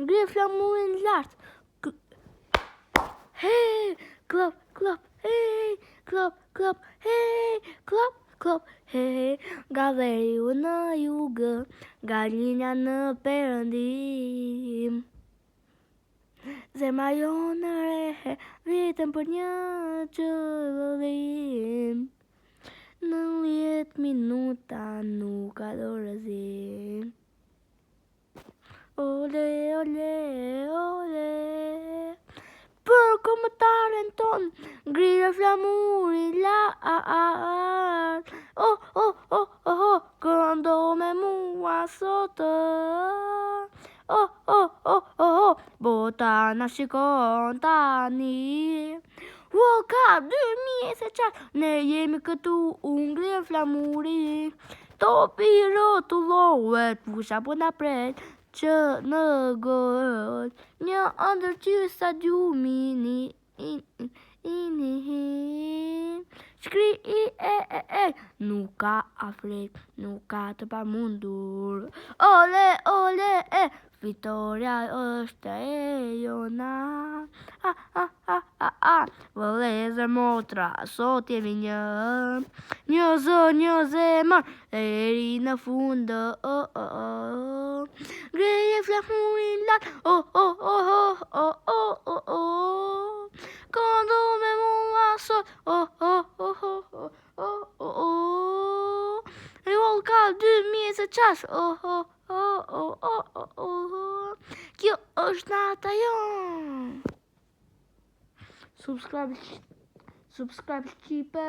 ngri flamurin lart. Hey, klop, klop, hey, klop, klop, hey, klop, klop, hey. Nga veriu në jugë, nga linja në perëndim. Zemra jonë në rehe, vitëm për një qëllim. 90 minuta nuk ka dorëzim. Ole, ole, ole. Për kombëtaren ton, ngrirë flamurin lart. Oh, oh, oh, oh, oh, këndo me mua sot. Oh, oh, oh, oh, oh, bota na shikon tani. Ka 2024, ne jemi këtu, ngrirë flamurin. Topi rotullohet, fusha po na pret që në gol. Një ndërqyrë stadiumi shkri nuk ka afret, nuk ka të pamundur. Ole, ole, fitoria është e jona. Vëllezër motra, sot jemi një zemër, deri në fund. Ngreje flamurin lart, këndo me mua sot, Revoll ka 2024, kjo është nata jonë. Subscribe shqipe.